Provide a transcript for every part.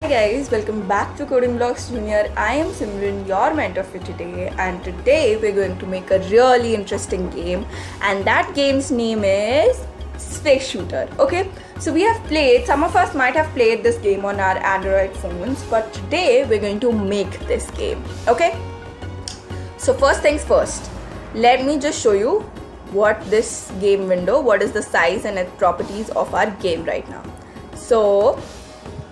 Guys, welcome back to Coding Blocks Junior. I am Simran, your mentor for today, and today we're going to make a really interesting game, and that game's name is Space Shooter. Okay, so we have played, some of us might have played this game on our Android phones, but today we're going to make this game. Okay, so first things first, let me just show you what this game window, what is the size and its properties of our game right now. So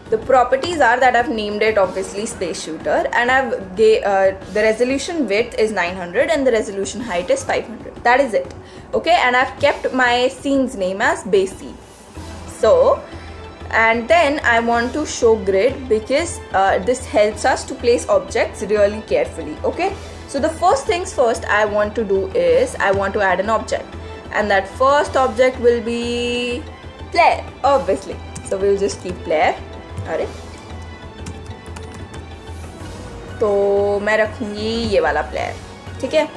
the properties are that I've named it obviously Space Shooter, and the resolution width is 900 and the resolution height is 500. That is it. Okay, and I've kept my scene's name as Base. So, and then I want to show grid because this helps us to place objects really carefully. Okay, so the first things first I want to do is I want to add an object, and that first object will be player, obviously. So we'll just keep player. अरे तो मैं रखूँगी ये वाला player, ठीक है।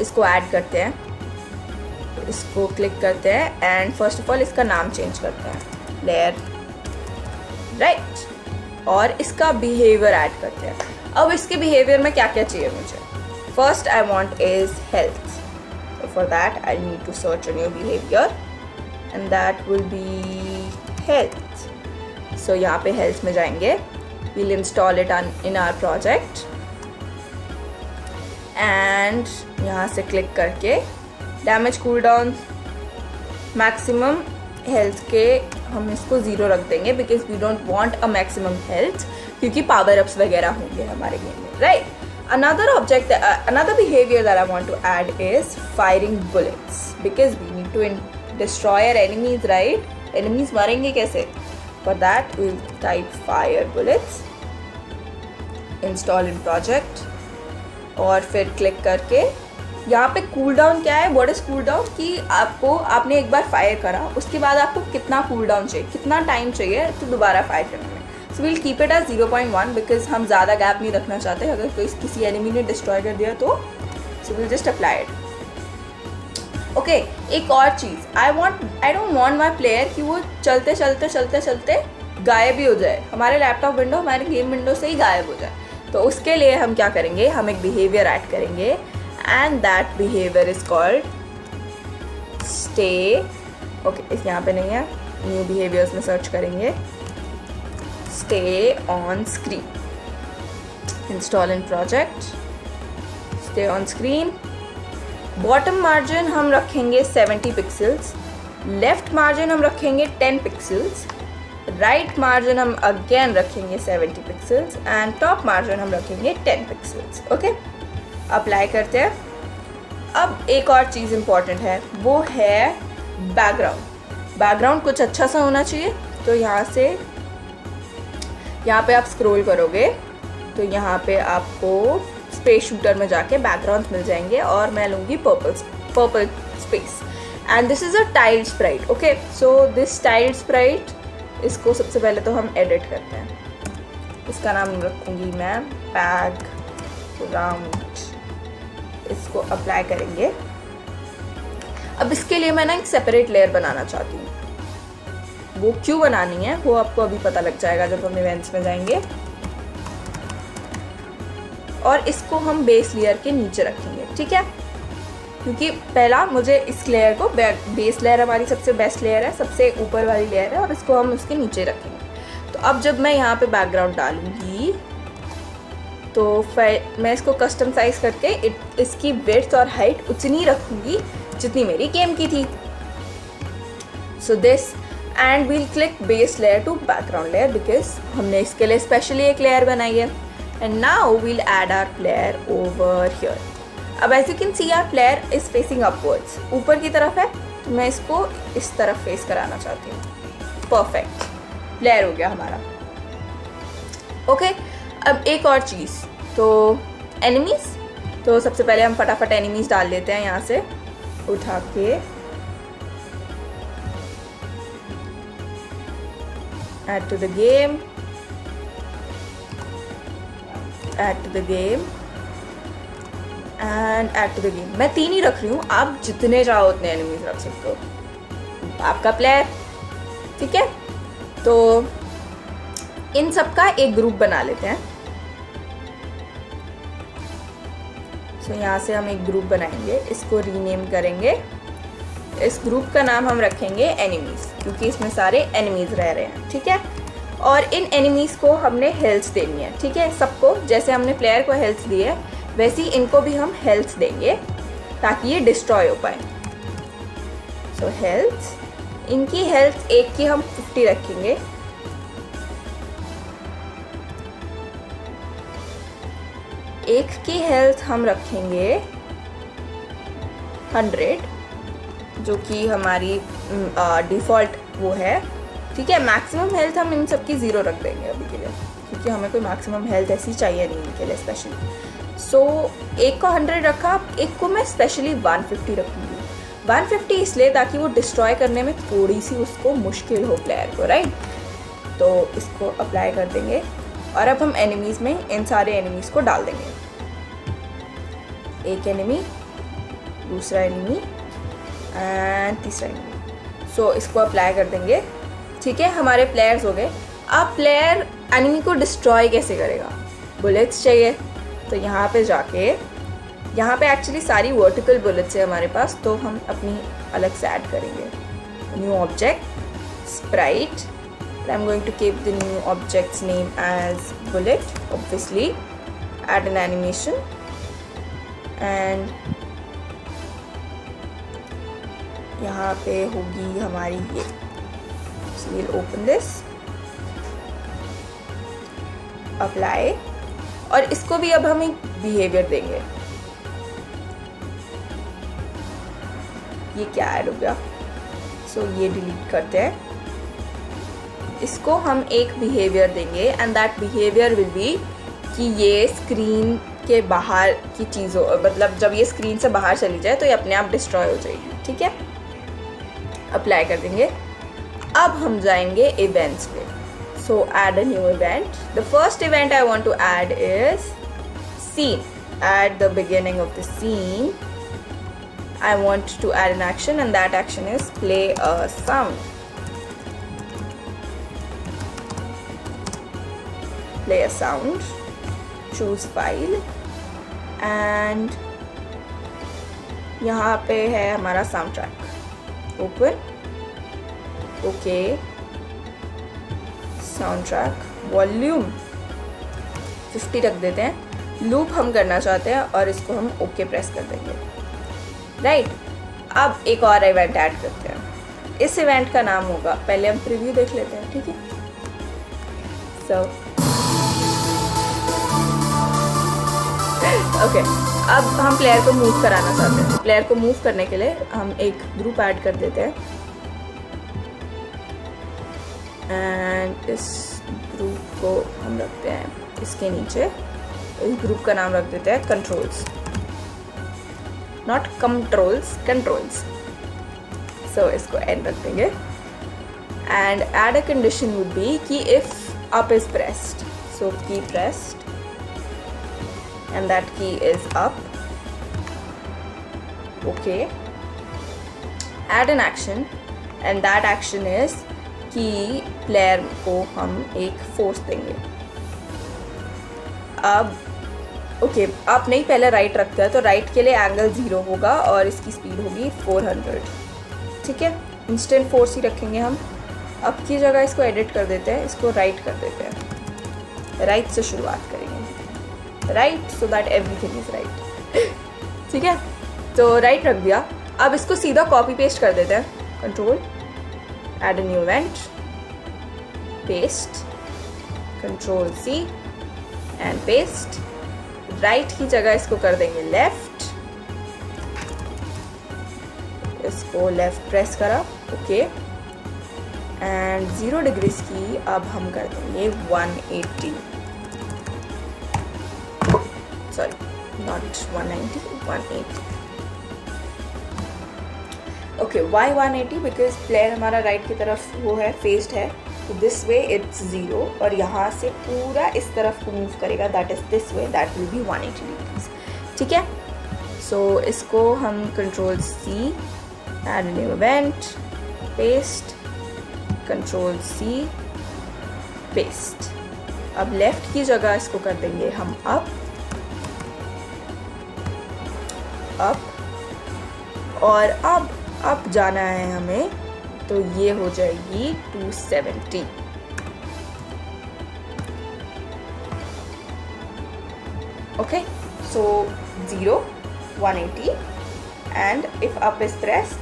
इसको add करते हैं, इसको क्लिक करते हैं एंड फर्स्ट ऑफ ऑल इसका नाम चेंज करते हैं प्लेयर, राइट, और इसका बिहेवियर ऐड करते हैं। अब इसके बिहेवियर में क्या क्या चाहिए मुझे? First I want is health, so for that I need to search a new behavior and that will be health. So यहाँ पे health में जाएंगे, we'll install it in our project and यहाँ से क्लिक करके damage cooldown maximum health के हम इसको 0 रख देंगे because we don't want a maximum health, क्योंकि power ups वगैरह होंगे हमारे गेम में, right? Another behavior that I want to add is firing bullets because we need to destroy our enemies, right? Enemies मरेंगे कैसे? For that we'll type fire bullets, install in project, और फिर click करके यहाँ पे cool down क्या है, what is cool down, कि आपने एक बार फायर करा उसके बाद आपको कितना कूल डाउन चाहिए, कितना टाइम चाहिए तो दोबारा फायर करने में। So will keep it as 0.1 because हम ज़्यादा गैप नहीं रखना चाहते अगर किसी एनिमी ने डिस्ट्रॉय कर दिया तो। So will just apply it. Okay, एक और चीज़, I don't want my player कि वो चलते चलते गायब ही हो जाए, हमारे लैपटॉप विंडो हमारे गेम विंडो से ही गायब हो जाए। तो उसके लिए हम क्या करेंगे, हम एक बिहेवियर ऐड करेंगे and that behaviour is called stay. Okay, इस यहाँ पे नहीं है, न्यू बिहेवियर्स में सर्च करेंगे stay on screen, install in project, stay on screen. Bottom margin हम रखेंगे 70 पिक्सल्स, लेफ्ट मार्जिन हम रखेंगे 10 पिक्सल्स, राइट मार्जिन हम अगेन रखेंगे 70 पिक्सल्स एंड टॉप मार्जिन हम रखेंगे 10 पिक्सल्स। ओके, अप्लाई करते हैं। अब एक और चीज़ इम्पॉर्टेंट है, वो है बैकग्राउंड। बैकग्राउंड कुछ अच्छा सा होना चाहिए, तो यहाँ पे आप स्क्रॉल करोगे तो यहाँ पे आपको स्पेस शूटर में जाके बैकग्राउंड मिल जाएंगे और मैं लूँगी purple space and this is a tiled Sprite. Okay, so this tiled Sprite, इसको सबसे पहले तो हम एडिट करते हैं। इसका नाम रखूँगी मैं बैकग्राउंड, इसको अप्लाई करेंगे। अब इसके लिए मैं ना एक सेपरेट लेयर बनाना चाहती हूँ, वो क्यों बनानी है वो आपको अभी पता लग जाएगा जब हम इवेंट्स में जाएंगे। और इसको हम बेस लेयर के नीचे रखेंगे, ठीक है, क्योंकि पहला मुझे इस लेयर को, बेस लेयर हमारी सबसे बेस्ट लेयर है, सबसे ऊपर वाली लेयर है, और इसको हम उसके नीचे रखेंगे। तो अब जब मैं यहाँ पे बैकग्राउंड डालूंगी तो मैं इसको कस्टम साइज करके इसकी विड्थ और हाइट उतनी रखूँगी जितनी मेरी गेम की थी। So this and will click base layer to background layer because हमने इसके लिए स्पेशली एक लेयर बनाई है। And now we'll add our player over here. अब as you can see our player is facing upwards, ऊपर की तरफ है, तो मैं इसको इस तरफ फेस कराना चाहती हूँ। परफेक्ट, प्लेयर हो गया हमारा। ओके, अब एक और चीज़, तो एनिमीज़, तो सबसे पहले हम फटाफट एनिमीज़ डाल लेते हैं यहाँ से उठा के। Add to the game, add to the game and add to the game। मैं 3 ही रख रही हूँ, आप जितने चाहो उतने एनिमीज रख सकते हो, आपका प्लेयर, ठीक है। तो इन सब का एक ग्रुप बना लेते हैं। सो यहाँ से हम एक ग्रुप बनाएंगे, इसको रीनेम करेंगे। इस ग्रुप का नाम हम रखेंगे एनिमीज, क्योंकि इसमें सारे एनिमीज रह रहे हैं, ठीक है। और इन एनिमीज को हमने हेल्थ देनी है, ठीक है। सबको जैसे हमने प्लेयर को हेल्थ दी है वैसे ही इनको भी हम हेल्थ देंगे ताकि ये डिस्ट्रॉय हो पाए। सो हेल्थ, इनकी हेल्थ एक की हम 50 रखेंगे। एक की हेल्थ हम रखेंगे 100, जो कि हमारी डिफ़ॉल्ट वो है, ठीक है। मैक्सिमम हेल्थ हम इन सब की 0 रख देंगे अभी के लिए, क्योंकि हमें कोई मैक्सिमम हेल्थ ऐसी चाहिए नहीं इनके लिए स्पेशली। सो एक को 100 रखा, एक को मैं स्पेशली 150 रखूँगी। 150 इसलिए ताकि वो डिस्ट्रॉय करने में थोड़ी सी उसको मुश्किल हो प्लेयर को, राइट। तो इसको अप्लाई कर देंगे और अब हम एनिमीज़ में इन सारे एनिमीज़ को डाल देंगे। एक एनिमी, दूसरा एनिमी एंड तीसरा एनिमी। सो इसको अप्लाई कर देंगे, ठीक है। हमारे प्लेयर्स हो गए। अब प्लेयर एनिमी को डिस्ट्रॉय कैसे करेगा? बुलेट्स चाहिए, तो यहाँ पे जाके, यहाँ पे एक्चुअली सारी वर्टिकल बुलेट्स है हमारे पास, तो हम अपनी अलग से ऐड करेंगे। New object sprite, I am going to keep the new objects name as bullet, obviously add an animation and यहाँ पे होगी हमारी ये। So we'll open this, apply, और इसको भी अब हम एक बिहेवियर देंगे। ये क्या ऐड हो गया? सो ये डिलीट करते हैं। इसको हम एक बिहेवियर देंगे and that behaviour will be कि ये स्क्रीन के बाहर की चीज़ों, मतलब जब ये स्क्रीन से बाहर चली जाए तो ये अपने आप डिस्ट्रॉय हो जाएगी, ठीक है। अप्लाई कर देंगे। अब हम जाएंगे इवेंट्स पे। So add a new event. The first event I want to add is scene. At the beginning of the scene I want to add an action, and that action is play a sound. Play a sound, choose file, and यहाँ पे है हमारा sound track. Open, okay, sound track volume 50 रख देते हैं। Loop हम करना चाहते हैं और इसको हम ओके प्रेस कर देंगे, राइट। अब एक और इवेंट ऐड करते हैं। इस इवेंट का नाम होगा, पहले हम प्रीव्यू देख लेते हैं, ठीक है। सो ओके, अब हम प्लेयर को मूव कराना चाहते हैं। प्लेयर को मूव करने के लिए हम एक ग्रुप ऐड कर देते हैं एंड इस ग्रुप को हम रखते हैं इसके नीचे। इस ग्रुप का नाम रख देते हैं controls, not controls, controls. So इसको एंड रख देंगे and add a condition would be कि if up is pressed, so key pressed and that key is up. Okay, add an action and that action is कि player को हम एक force देंगे। अब ओके, आप नहीं पहले राइट रखते हैं तो राइट के लिए एंगल 0 होगा और इसकी स्पीड होगी 400, ठीक है। इंस्टेंट फोर्स ही रखेंगे हम। अब की जगह इसको एडिट कर देते हैं, इसको राइट कर देते हैं। राइट से शुरुआत करेंगे, right, so that everything is right, ठीक है। तो राइट रख दिया। अब इसको सीधा कॉपी पेस्ट कर देते हैं। Control, add a new event, paste, control C and paste. Right की जगह इसको कर देंगे लेफ्ट, इसको लेफ्ट प्रेस करा, ओके। एंड 0 डिग्रीज की अब हम कर देंगे 180, sorry not 190, 180। Okay, why 180? Because player हमारा राइट की तरफ वो है, फेस्ड है, तो दिस वे इट्स 0 और यहाँ से पूरा इस तरफ को मूव करेगा, that is this way, that will be 180 degrees, ठीक है। सो इसको हम control C, add new event, paste, control C, paste, अब लेफ्ट की जगह इसको कर देंगे हम अप, और अब अप जाना है हमें, तो ये हो जाएगी 270। Okay, so 0 180, and if up is press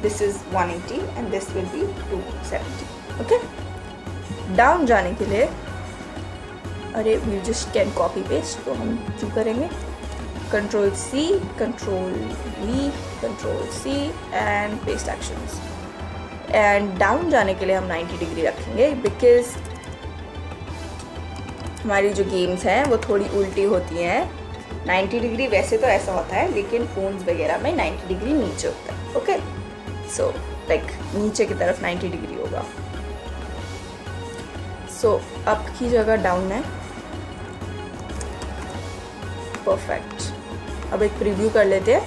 this is 180 and this will be 270। Okay, down जाने के लिए, अरे we just can copy paste, तो हम क्यों करेंगे, control C, control V, control C and paste actions. And down जाने के लिए हम 90 डिग्री रखेंगे, बिकॉज हमारी जो गेम्स हैं वो थोड़ी उल्टी होती हैं। 90 डिग्री वैसे तो ऐसा होता है, लेकिन फ़ोन्स वगैरह में 90 डिग्री नीचे होता है। ओके, सो लाइक नीचे की तरफ 90 डिग्री होगा। सो अप की जगह डाउन है, परफेक्ट। अब एक प्रीव्यू कर लेते हैं।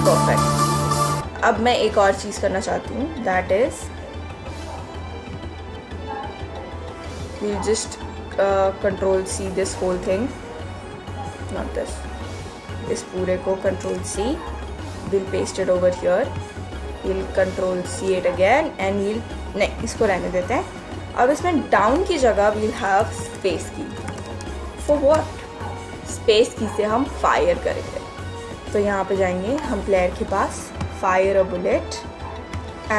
परफेक्ट। अब मैं एक और चीज़ करना चाहती हूँ, that is we'll just control C this whole thing, not this, इस पूरे को control C, we'll paste it over here, we'll control C it again and we'll, नहीं इसको रहने देते हैं। अब इसमें down की जगह we'll have space key, for what, space key से हम fire करेंगे। तो यहाँ पे जाएंगे हम player के पास, fire a bullet,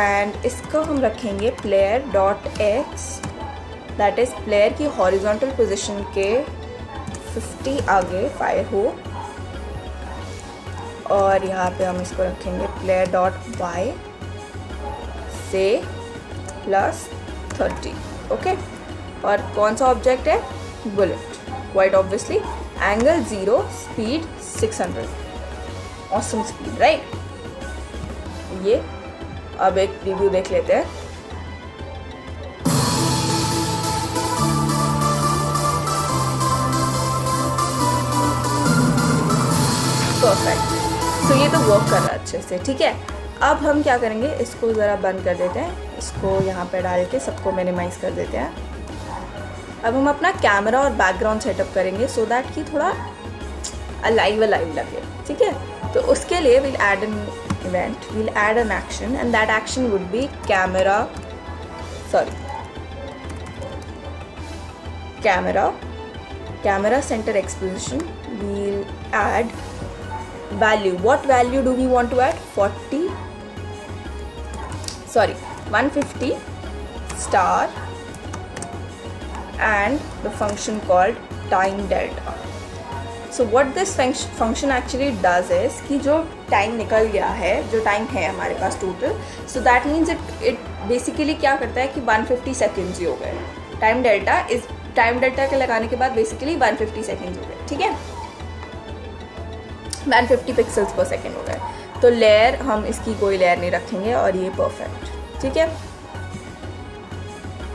and इसको हम रखेंगे player dot x, that is player की हॉरिजॉन्टल पोजीशन के 50 आगे फायर हो, और यहाँ पे हम इसको रखेंगे प्लेयर डॉट वाई से +30। ओके, और कौन सा ऑब्जेक्ट है, bullet, quite obviously, angle 0, speed 600, awesome speed, right. ये अब एक रिव्यू देख लेते हैं। परफेक्ट, सो ये तो वर्क कर रहा है अच्छे से, ठीक है। अब हम क्या करेंगे, इसको ज़रा बंद कर देते हैं, इसको यहाँ पे डाल के सबको मिनिमाइज़ कर देते हैं। अब हम अपना कैमरा और बैकग्राउंड सेटअप करेंगे, सो दैट कि थोड़ा अलाइव लगे, ठीक है। तो उसके लिए we'll add an event, we'll add an action, and that action would be camera center exposition. We'll add value. What value do we want to add? 150 star and the function called time delta. So what this function actually does is कि जो time निकल गया है, जो time है हमारे पास total, so that means it basically क्या करता है कि 150 सेकेंड्स ही हो गए। टाइम डेल्टा के लगाने के बाद बेसिकली 150 सेकेंड्स हो गए, ठीक है, 150 पिक्सल्स पर सेकेंड हो गए। तो लेयर हम इसकी कोई लेयर नहीं रखेंगे, और ये परफेक्ट, ठीक है।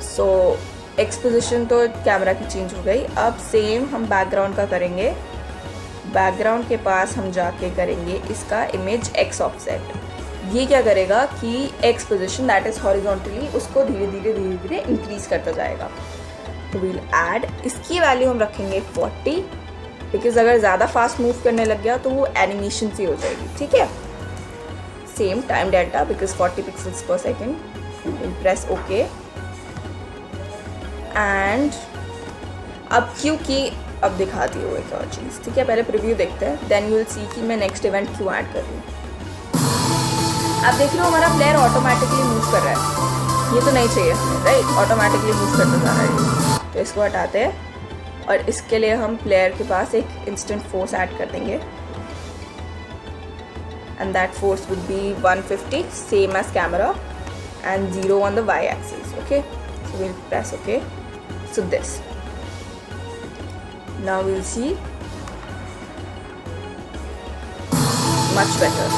सो एक्सपोजिशन तो कैमरा की चेंज हो गई। अब सेम हम बैकग्राउंड का करेंगे। बैकग्राउंड के पास हम जाके करेंगे इसका इमेज एक्स ऑफसेट। ये क्या करेगा कि x position that is horizontally उसको धीरे धीरे इंक्रीज करता जाएगा। तो वील ऐड, इसकी वैल्यू हम रखेंगे 40, बिकॉज अगर ज़्यादा फास्ट मूव करने लग गया तो वो एनिमेशन सी हो जाएगी, ठीक है। Same time delta because 40 pixels पर second, will press okay. And अब क्योंकि अब दिखाती हूँ एक और चीज़, ठीक है, पहले प्रीव्यू देखते हैं, देन यू विल सी कि मैं नेक्स्ट इवेंट क्यों ऐड कर रही हूँ। अब देख लो हमारा प्लेयर ऑटोमेटिकली मूव कर रहा है, ये तो नहीं चाहिए हमें, राइट, ऑटोमेटिकली मूव करता जा रहा है। तो इसको हटाते हैं, और इसके लिए हम प्लेयर के पास एक इंस्टेंट फोर्स ऐड कर देंगे, and that force would be 150 same as camera and 0 on the Y axis. Okay, so will press okay. So this now will see much better,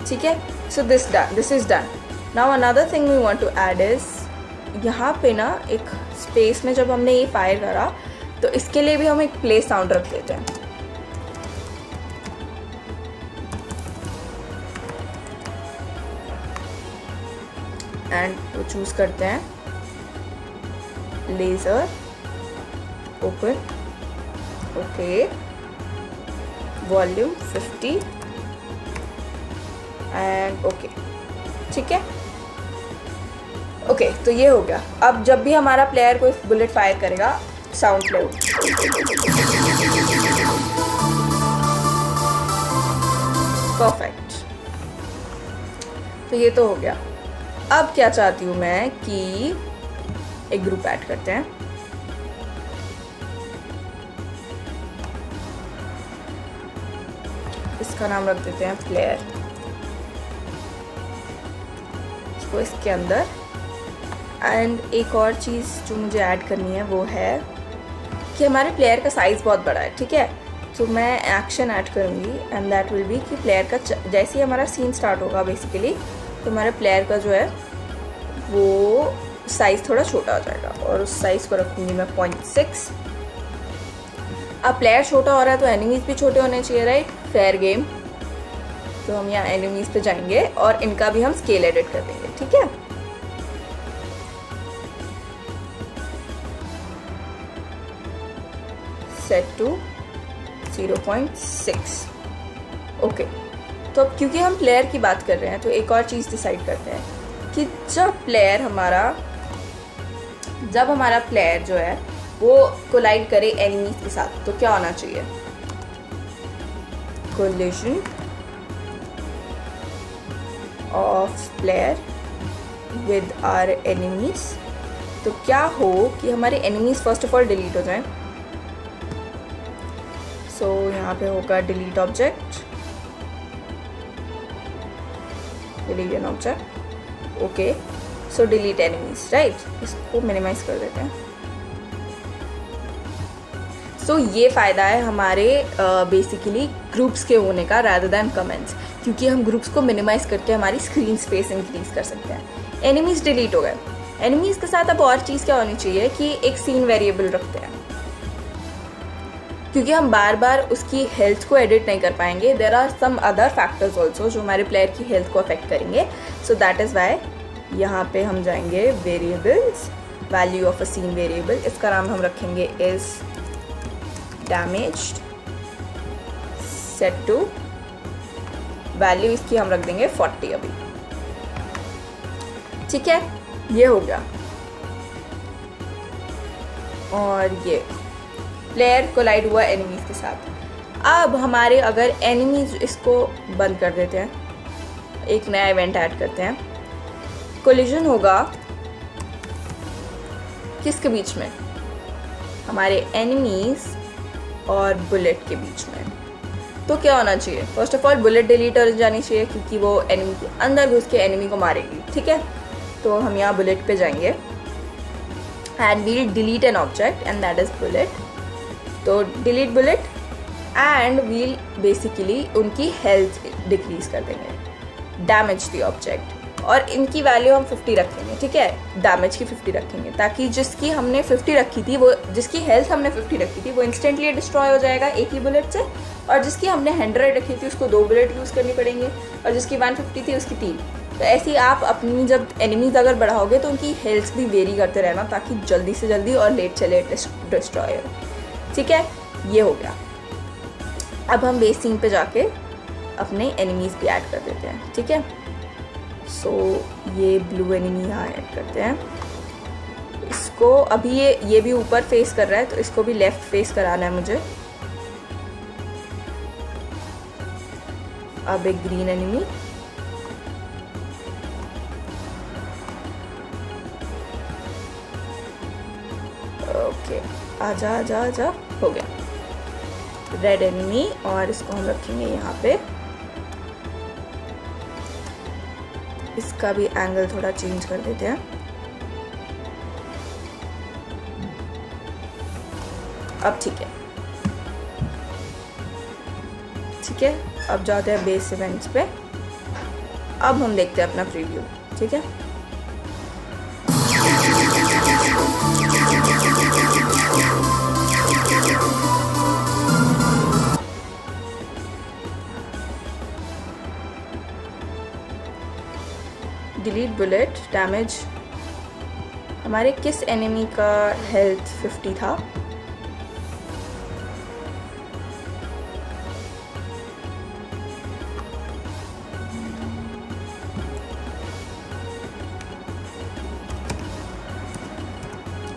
ठीक है। So this is done. Now another thing we want to add is, यहाँ पे ना एक space में जब हमने ये फायर करा तो इसके लिए भी हम एक प्ले साउंड रख देते हैं। एंड वो चूज़ करते हैं laser, open, okay, volume 50 and okay, ठीक है। ओके, तो ये हो गया। अब जब भी हमारा प्लेयर कोई बुलेट फायर करेगा, साउंड प्ले हो, परफेक्ट। तो ये तो हो गया। अब क्या चाहती हूँ मैं कि एक ग्रुप ऐड करते हैं। इसका नाम रख देते हैं प्लेयर। इसको इसके अंदर, एंड एक और चीज़ जो मुझे ऐड करनी है वो है कि हमारे प्लेयर का साइज़ बहुत बड़ा है, ठीक है। तो मैं एक्शन ऐड करूँगी एंड दैट विल बी कि प्लेयर का जैसे ही हमारा सीन स्टार्ट होगा बेसिकली, तो हमारे प्लेयर का जो है वो साइज़ थोड़ा छोटा हो जाएगा, और उस साइज़ को रखूँगी मैं 0.6। अब प्लेयर छोटा हो रहा है तो एनिमीज़ भी छोटे होने चाहिए, राइट, फेयर गेम। तो हम यहाँ एनिमीज़ पे जाएंगे और इनका भी हम स्केल एडिट कर देंगे, ठीक है। Set to 0.6, okay. तो अब क्योंकि हम प्लेयर की बात कर रहे हैं तो एक और चीज़ डिसाइड करते हैं कि जब हमारा प्लेयर जो है वो कोलाइड करे एनिमीज के साथ तो क्या होना चाहिए, collision of player with our enemies. तो क्या हो कि हमारे enemies first of all delete हो जाएं। सो यहाँ पे होगा delete object, delete an object, okay. So delete enemies, right. इसको मिनिमाइज कर देते हैं। सो ये फ़ायदा है हमारे बेसिकली ग्रुप्स के होने का रादर दैन कमेंट्स, क्योंकि हम ग्रुप्स को मिनिमाइज करके हमारी स्क्रीन स्पेस इंक्रीज कर सकते हैं। एनिमीज डिलीट हो गए। एनिमीज के साथ अब और चीज़ क्या होनी चाहिए कि एक सीन वेरिएबल रखते हैं, क्योंकि हम बार बार उसकी हेल्थ को एडिट नहीं कर पाएंगे। There are some other factors also जो हमारे प्लेयर की हेल्थ को अफेक्ट करेंगे। सो दैट इज़ वाई यहाँ पे हम जाएंगे variables, value of a scene variable. इसका नाम हम रखेंगे is damaged, set to value इसकी हम रख देंगे 40 अभी, ठीक है। ये हो गया। और ये प्लेयर कोलाइड हुआ एनिमीज के साथ। अब हमारे अगर एनिमीज, इसको बंद कर देते हैं, एक नया इवेंट ऐड करते हैं। कोलिजन होगा किसके बीच में, हमारे एनिमीज और बुलेट के बीच में। तो क्या होना चाहिए, first of all bullet delete हो जानी चाहिए क्योंकि वो एनिमी के अंदर घुस के एनिमी को मारेगी, ठीक है। तो हम यहाँ बुलेट पे जाएंगे and will delete an object and that is bullet. तो delete bullet and will basically उनकी हेल्थ डिक्रीज कर देंगे, डैमेज द ऑब्जेक्ट, और इनकी वैल्यू हम 50 रखेंगे, ठीक है। डैमेज की 50 रखेंगे ताकि जिसकी हमने 50 रखी थी, वो जिसकी हेल्थ हमने 50 रखी थी वो इंस्टेंटली डिस्ट्रॉय हो जाएगा एक ही बुलेट से, और जिसकी हमने 100 रखी थी उसको 2 बुलेट यूज़ करनी पड़ेंगे, और जिसकी 150 थी उसकी 3। तो ऐसे ही आप अपनी जब एनिमीज अगर बढ़ाओगे तो उनकी हेल्थ भी वेरी करते रहना ताकि जल्दी से जल्दी और लेट से लेट डिस्ट्रॉय हो, ठीक है। ये हो गया। अब हम बेस सीन पे जाके अपने एनिमीज भी ऐड कर देते हैं, ठीक है। सो ये ब्लू एनिमी यहाँ ऐड करते हैं। इसको अभी ये भी ऊपर फेस कर रहा है तो इसको भी लेफ्ट फेस कराना है मुझे। अब एक ग्रीन एनिमी, ओके, आजा आजा आजा, हो गया। रेड एनिमी, और इसको हम रखेंगे यहाँ पे। इसका भी एंगल थोड़ा चेंज कर देते हैं। अब ठीक है, ठीक है। अब जाते हैं बेस इवेंट्स पे। अब हम देखते हैं अपना प्रीव्यू, ठीक है। Delete bullet damage. हमारे किस एनिमी का हेल्थ 50 था?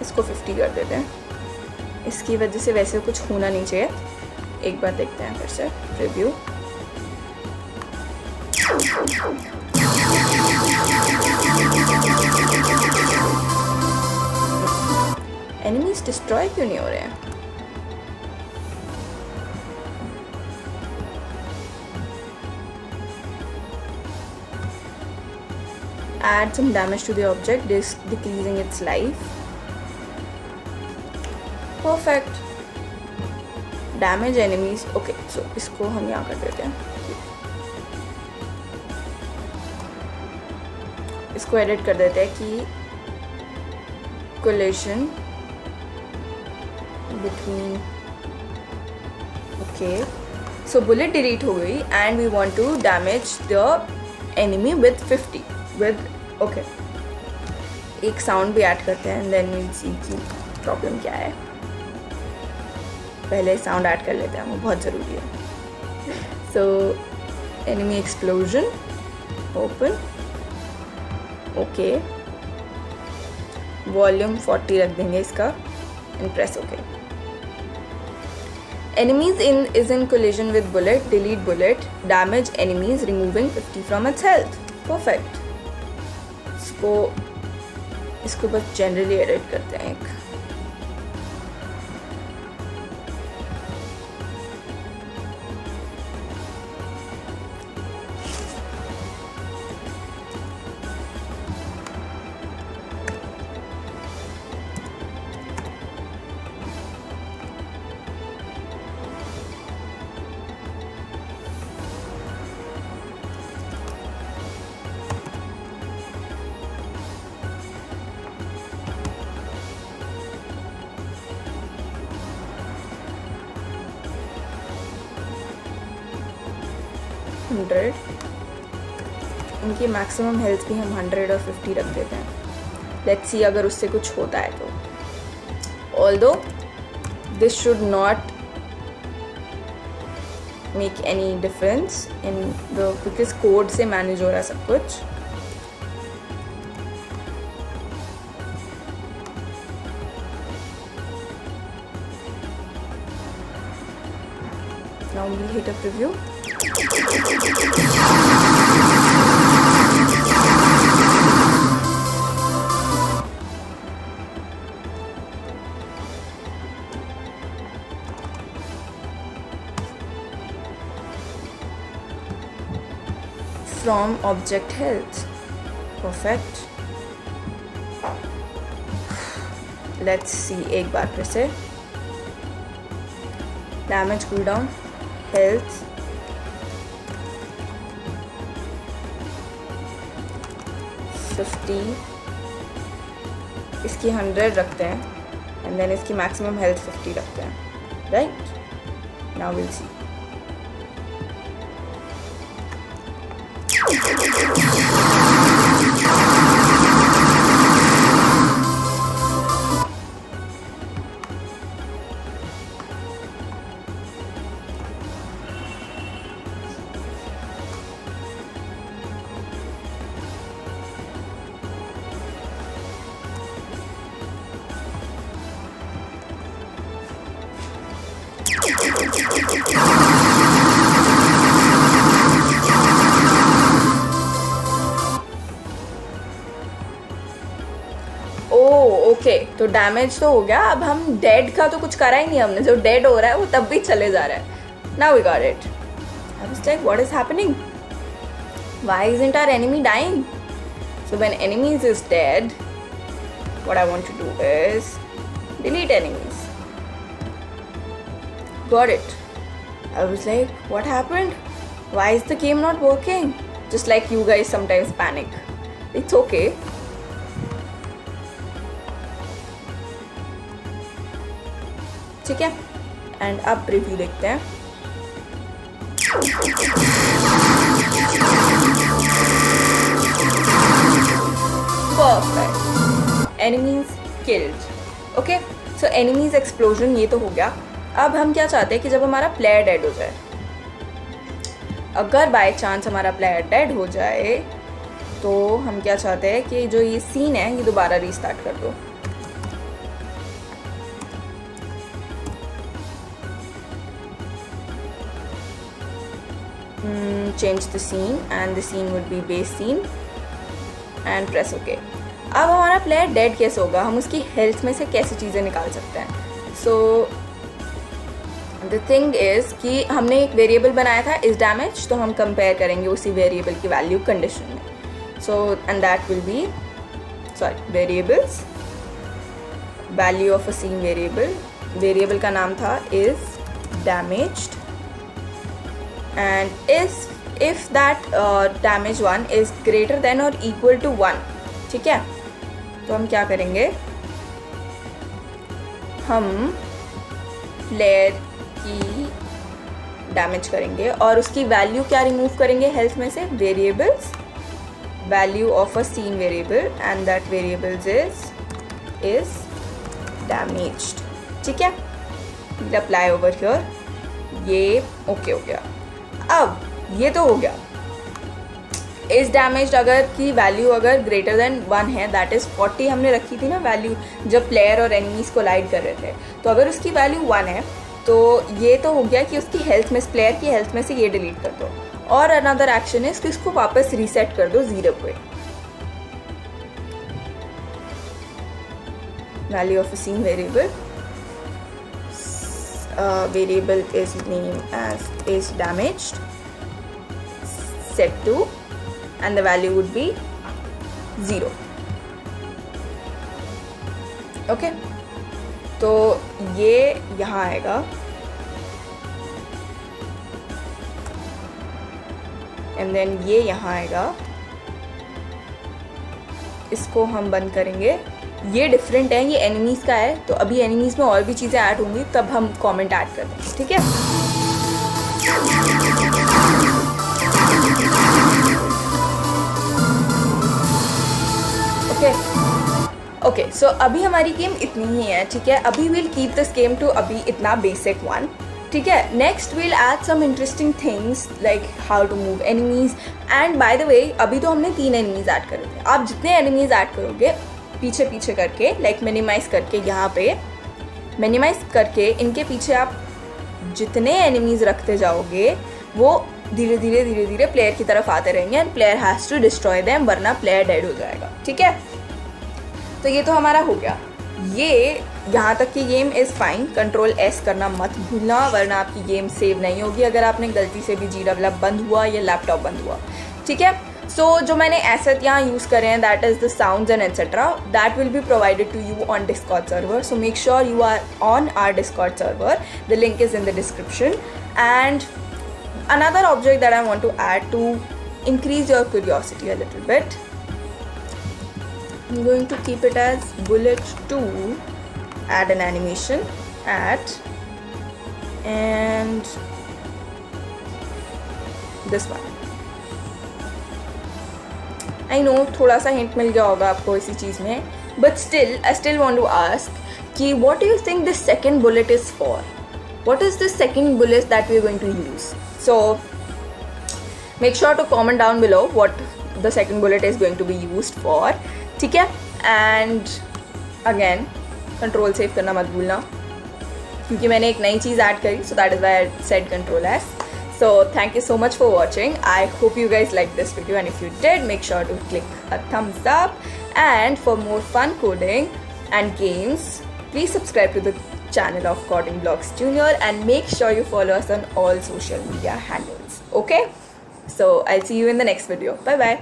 इसको 50 कर देते हैं। इसकी वजह से वैसे कुछ होना नहीं चाहिए। एक बार देखते हैं फिर से रिव्यू। एनिमीज डिस्ट्रॉय क्यों नहीं हो रहे हैं? Add some damage to the object, decreasing its life. Perfect. Damage enemies. Okay, so इसको हम यहाँ कर देते हैं। इसको एडिट कर देते हैं कि collision between. Okay, so bullet delete हो गई and we want to damage the enemy with 50 with. Okay, एक साउंड भी ऐड करते हैं and then we'll see कि प्रॉब्लम क्या है। पहले साउंड ऐड कर लेते हैं, वो बहुत ज़रूरी है। So enemy explosion open. Okay, volume 40 रख देंगे इसका and press okay. Enemies is in collision with bullet, delete bullet, damage enemies removing 50 from its health. Perfect. इसको बस जनरली एडिट करते हैं एक। इनकी मैक्सिमम हेल्थ भी हम 100 और 50 रख देते हैं। लेट्स सी अगर उससे कुछ होता है तो। Although this should not make any difference in the, because code से मैनेज हो रहा है सब कुछ। Now we'll hit a preview. From object health. Perfect. Let's see एक बार फिर से। Damage cooldown, health, इसकी 100 रखते हैं एंड देन इसकी मैक्सिमम हेल्थ 50 रखते हैं। Right, now will C. Okay, तो डैमेज तो हो गया। अब हम डेड का तो कुछ करा ही नहीं हमने। जो डेड हो रहा है वो तब भी चले जा रहा है। Now we got it. I was like what is happening, why isn't our enemy dying? So when enemies is dead, what I want to do is delete enemies. Got it. I was like, what happened? Why is the game not working? Just like you guys sometimes panic. It's okay. ठीक है, and अब review देखते हैं। enemies killed. Okay, so enemies explosion ये तो हो गया. अब हम क्या चाहते हैं कि जब हमारा प्लेयर डेड हो जाए, अगर बाय चांस हमारा प्लेयर डेड हो जाए तो हम क्या चाहते हैं कि जो ये सीन है ये दोबारा रीस्टार्ट कर दो. Change the scene and the scene would be base scene and press OK. अब हमारा प्लेयर डेड कैसे होगा, हम उसकी हेल्थ में से कैसे चीज़ें निकाल सकते हैं. सो द थिंग इज़ कि हमने एक वेरिएबल बनाया था इस डैमेज, तो हम कंपेयर करेंगे उसी वेरिएबल की वैल्यू कंडीशन में. So and that will be variables, value of a scene variable. Variable का नाम था is damaged and if that damage one is greater than or equal to 1. ठीक है, तो हम क्या करेंगे, हम प्लेयर की डैमेज करेंगे और उसकी वैल्यू क्या रिमूव करेंगे हेल्थ में से, variables, value of a scene variable and that variables is damaged. ठीक है, अप्लाई ओवर हियर. ये ओके हो गया. अब ये तो हो गया. इस डैमेज अगर की वैल्यू अगर ग्रेटर देन 1 है, दैट इज़ 40 हमने रखी थी ना वैल्यू जब प्लेयर और एनिमीज कोलाइड कर रहे थे, तो अगर उसकी वैल्यू 1 है तो ये तो हो गया कि उसकी हेल्थ में, प्लेयर की हेल्थ में से ये डिलीट कर दो. और अनदर एक्शन है कि इसको वापस रीसेट कर दो 0 पे. Value of a scene variable, variable is named as is damaged, set to, and the value would be 0. Okay, तो ये यहाँ आएगा and then ये यहाँ आएगा. इसको हम बंद करेंगे. ये डिफरेंट है, ये एनिमीज़ का है, तो अभी एनिमीज़ में और भी चीज़ें ऐड होंगी तब हम कमेंट ऐड कर देंगे. ठीक है, ओके. सो अभी हमारी गेम इतनी ही है. ठीक है, अभी will keep this game to अभी इतना बेसिक 1. ठीक है, next will add some interesting things like how to move enemies. And by the way अभी तो हमने 3 एनिमीज़ ऐड करे थे. आप जितने एनिमीज़ ऐड करोगे पीछे पीछे करके, लाइक मिनिमाइज़ करके, यहाँ पे मिनिमाइज़ करके इनके पीछे आप जितने एनिमीज़ रखते जाओगे वो धीरे धीरे धीरे धीरे प्लेयर की तरफ आते रहेंगे and player has to destroy them, वरना प्लेयर डेड हो जाएगा. ठीक है, तो ये तो हमारा हो गया. ये यहाँ तक की game is fine. Control S करना मत भूलना, वरना आपकी गेम सेव नहीं होगी अगर आपने गलती से भी GWF बंद हुआ या लैपटॉप बंद हुआ. ठीक है, सो जो मैंने एसेट यहाँ यूज़ करे हैं, that is the sounds and etcetera, that will be provided to you on Discord server. So make sure you are on our Discord server. The link is in the description. And another object that I want to add to increase your curiosity a little bit, I'm going to keep it as bullet 2, add an animation, add, and this one. I know थोड़ा सा hint मिल गया होगा आपको इसी चीज़ में, but still I still want to ask कि what do you think this second bullet is for? What is the second bullet that we are going to use? So make sure to comment down below what the second bullet is going to be used for. ठीक है, and again control save करना मत भूलना क्योंकि मैंने एक नई चीज़ add करी, so that is why I said control S. So thank you so much for watching. I hope you guys liked this video, and if you did, make sure to click a thumbs up. And for more fun coding and games, please subscribe to the channel of Coding Blocks Junior and make sure you follow us on all social media handles. Okay? So I'll see you in the next video. Bye bye.